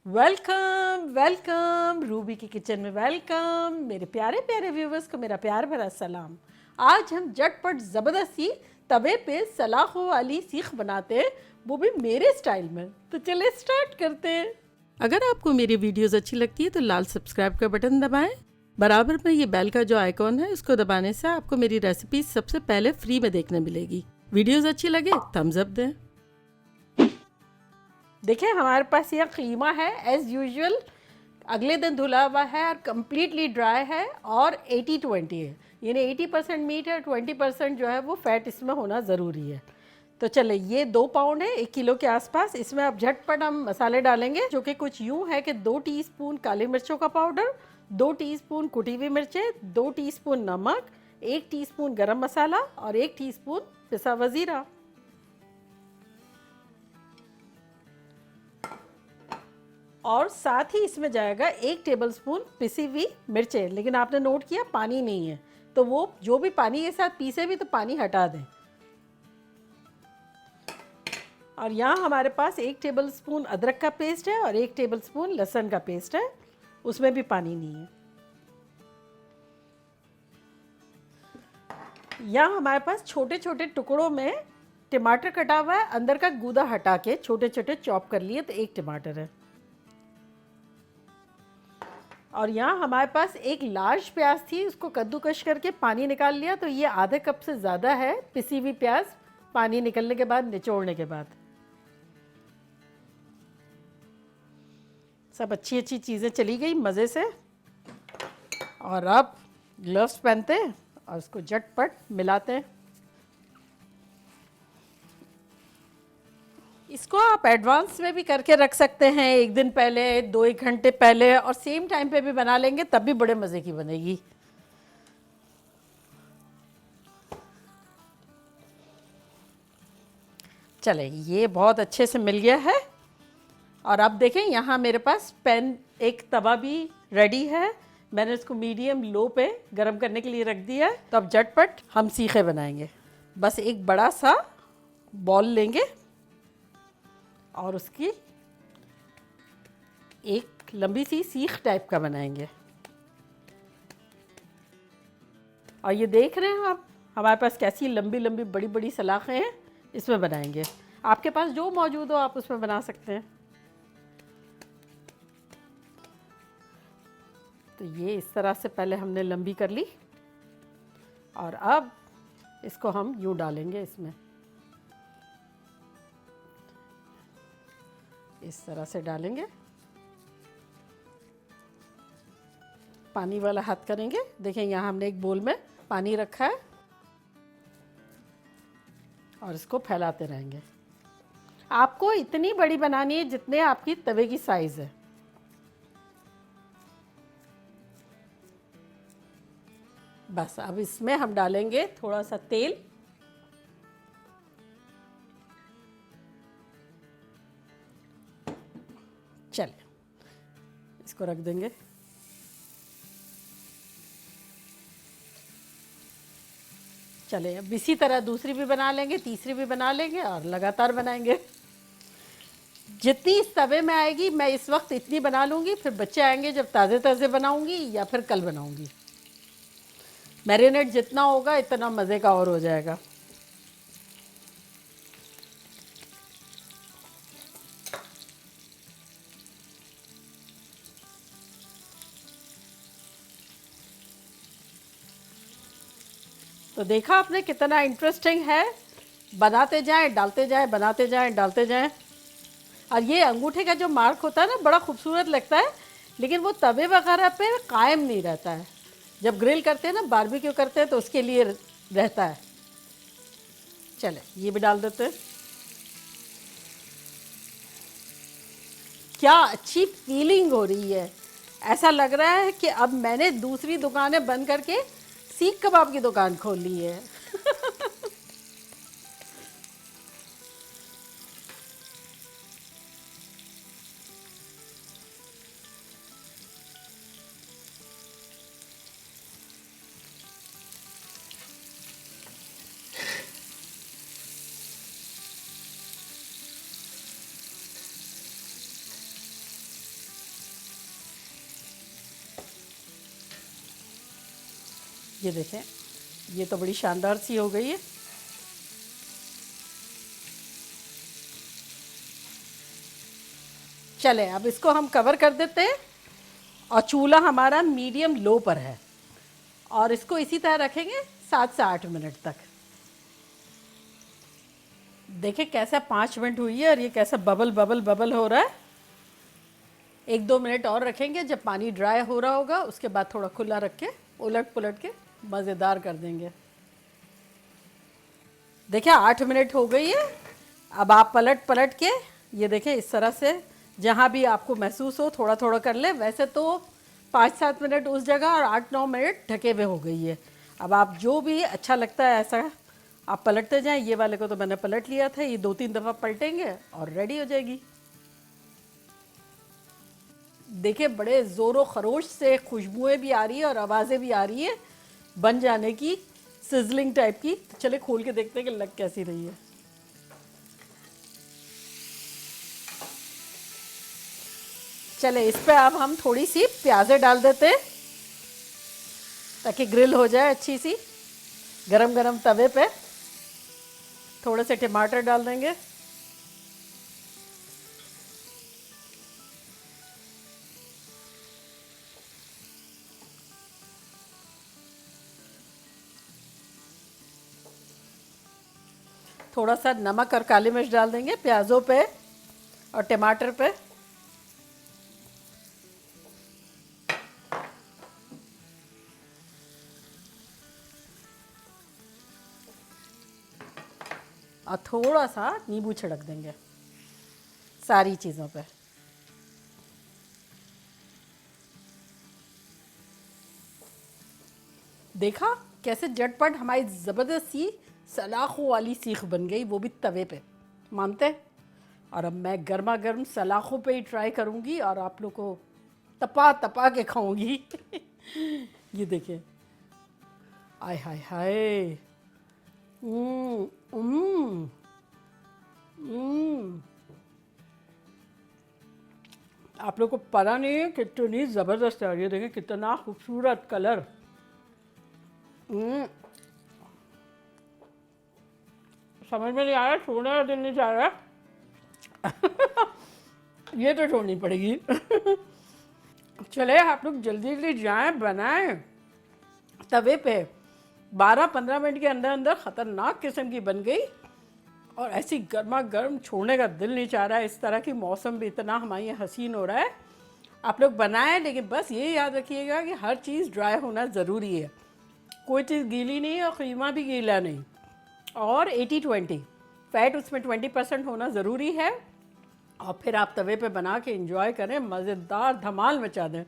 Welcome welcome Ruby की kitchen में welcome. मेरे प्यारे प्यारे व्यूवर्स को मेरा प्यार भरा सलाम। आज हम झटपट ज़बरदस्ती तवे पे सलाखों वाली सीख बनाते हैं, वो भी मेरे स्टाइल में। तो चले स्टार्ट करते हैं। अगर आपको मेरी वीडियोस अच्छी लगती है तो लाल सब्सक्राइब का बटन दबाएं। बराबर में ये बेल का जो आइकॉन है इसको दबाने से आपको मेरी रेसिपी सबसे पहले फ्री में देखने मिलेगी। वीडियोस अच्छी लगे थम्स अप दें। देखिए हमारे पास यह कीमा है एज़ यूजुअल, अगले दिन धुला हुआ है और कम्प्लीटली ड्राई है और 80-20 है, यानी 80% मीट है, 20% जो है वो फैट इसमें होना ज़रूरी है। तो चले ये 2 पाउंड है 1 किलो के आसपास। इसमें अब झटपट हम मसाले डालेंगे जो कि कुछ यूँ है कि 2 टीस्पून काली मिर्चों का पाउडर, 2 टीस्पून कुटी हुई मिर्चें, 2 टीस्पून नमक, 1 टीस्पून गरम मसाला और 1 टीस्पून पिसा हुआ ज़ीरा। और साथ ही इसमें जाएगा 1 टेबलस्पून पिसी हुई मिर्चें, लेकिन आपने नोट किया पानी नहीं है, तो वो जो भी पानी के साथ पीसे भी तो पानी हटा दें। और यहाँ हमारे पास 1 टेबलस्पून अदरक का पेस्ट है और 1 टेबलस्पून लहसुन का पेस्ट है, उसमें भी पानी नहीं है। यहाँ हमारे पास छोटे छोटे टुकड़ों में टमाटर कटा हुआ है, अंदर का गूदा हटा के छोटे छोटे चॉप कर लिए, तो 1 टमाटर है। और यहाँ हमारे पास एक लार्ज प्याज थी, उसको कद्दूकश करके पानी निकाल लिया, तो ये आधे कप से ज़्यादा है पिसी हुई प्याज, पानी निकलने के बाद, निचोड़ने के बाद। सब अच्छी अच्छी चीज़ें चली गई मज़े से। और अब ग्लव्स पहनते हैं और उसको झटपट मिलाते हैं। इसको आप एडवांस में भी करके रख सकते हैं, 1 दिन पहले, 2-1 घंटे पहले, और सेम टाइम पे भी बना लेंगे तब भी बड़े मज़े की बनेगी। चले ये बहुत अच्छे से मिल गया है। और अब देखें यहाँ मेरे पास पैन, एक तवा भी रेडी है, मैंने इसको मीडियम लो पे गरम करने के लिए रख दिया है। तो अब झटपट हम सीखे बनाएंगे। बस एक बड़ा सा बॉल लेंगे और उसकी एक लंबी सी सीख टाइप का बनाएंगे। और ये देख रहे हैं आप हमारे पास कैसी लंबी लंबी बड़ी बड़ी सलाखें हैं, इसमें बनाएंगे। आपके पास जो मौजूद हो आप उसमें बना सकते हैं। तो ये इस तरह से पहले हमने लंबी कर ली और अब इसको हम यूँ डालेंगे इसमें, इस तरह से डालेंगे। पानी वाला हाथ करेंगे। देखें यहाँ हमने एक बोल में पानी रखा है और इसको फैलाते रहेंगे। आपको इतनी बड़ी बनानी है जितने आपकी तवे की साइज़ है। बस अब इसमें हम डालेंगे थोड़ा सा तेल। चलिए इसको रख देंगे। चले अब इसी तरह दूसरी भी बना लेंगे, तीसरी भी बना लेंगे और लगातार बनाएंगे। जितनी इस तवे में आएगी मैं इस वक्त इतनी बना लूँगी, फिर बच्चे आएंगे जब ताज़े ताज़े बनाऊँगी या फिर कल बनाऊँगी। मैरिनेट जितना होगा इतना मज़े का और हो जाएगा। तो देखा आपने कितना इंटरेस्टिंग है, बनाते जाएं डालते जाएं, बनाते जाएं डालते जाएं। और ये अंगूठे का जो मार्क होता है ना, बड़ा खूबसूरत लगता है, लेकिन वो तवे वगैरह पे कायम नहीं रहता है। जब ग्रिल करते हैं ना, बारबेक्यू करते हैं, तो उसके लिए रहता है। चले ये भी डाल देते हैं। क्या अच्छी फीलिंग हो रही है, ऐसा लग रहा है कि अब मैंने दूसरी दुकानें बंद करके सीख कबाब की दुकान खोल ली है। ये देखें, ये तो बड़ी शानदार सी हो गई है। चले अब इसको हम कवर कर देते हैं और चूल्हा हमारा मीडियम लो पर है और इसको इसी तरह रखेंगे 7 से 8 मिनट तक। देखिए कैसा 5 मिनट हुई है और ये कैसा बबल बबल बबल हो रहा है। 1-2 मिनट और रखेंगे, जब पानी ड्राई हो रहा होगा उसके बाद थोड़ा खुला रख के उलट पुलट के मज़ेदार कर देंगे। देखिए 8 मिनट हो गई है। अब आप पलट पलट के ये देखें इस तरह से, जहाँ भी आपको महसूस हो थोड़ा थोड़ा कर ले। वैसे तो 5-7 मिनट उस जगह और 8-9 मिनट ढके हुए हो गई है। अब आप जो भी अच्छा लगता है ऐसा आप पलटते जाएं। ये वाले को तो मैंने पलट लिया था, ये 2-3 दफ़ा पलटेंगे और रेडी हो जाएगी। देखिए बड़े ज़ोरों खरोश से खुशबुएं भी आ रही है और आवाज़ें भी आ रही है बन जाने की, सिजलिंग टाइप की। तो चले खोल के देखते हैं कि लग कैसी रही है। चले इस पे अब हम थोड़ी सी प्याज़ें डाल देते हैं ताकि ग्रिल हो जाए अच्छी सी। गरम गरम तवे पे थोड़े से टमाटर डाल देंगे। थोड़ा सा नमक और काली मिर्च डाल देंगे प्याज़ों पे और टमाटर पे। और थोड़ा सा नींबू छिड़क देंगे सारी चीज़ों पे। देखा कैसे झटपट हमारी ज़बरदस्त सी सलाखों वाली सीख बन गई, वो भी तवे पे। मानते? और अब मैं गर्मा गर्म सलाखों पे ही ट्राई करूँगी और आप लोग को तपा तपा के खाऊंगी। ये देखिए, आय हाय हाय। हम्म हम्म हम्म। आप लोग को पता नहीं है कितनी ज़बरदस्त है। ये देखें कितना खूबसूरत कलर। समझ में नहीं आ रहा, छोड़ने का दिल नहीं चाह रहा। ये तो छोड़नी पड़ेगी। चले आप लोग जल्दी जल्दी जाएं, बनाएं तवे पे। 12-15 मिनट के अंदर अंदर ख़तरनाक किस्म की बन गई और ऐसी गर्मा गर्म छोड़ने का दिल नहीं चाह रहा है। इस तरह की मौसम भी इतना हमारे यहाँ हसीन हो रहा है। आप लोग बनाएं, लेकिन बस ये याद रखिएगा कि हर चीज़ ड्राई होना ज़रूरी है। कोई चीज़ गीली नहीं और कीमा भी गीला नहीं। और 80-20 फैट उसमें 20% होना ज़रूरी है। और फिर आप तवे पे बना के एंजॉय करें, मज़ेदार धमाल मचा दें।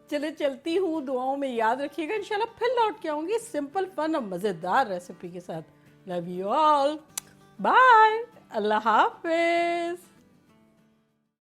चले चलती हूँ, दुआओं में याद रखिएगा। इंशाल्लाह फिर लौट के आऊँगी सिंपल फन और मज़ेदार रेसिपी के साथ। लव यू ऑल, बाय, अल्लाह हाफिज़।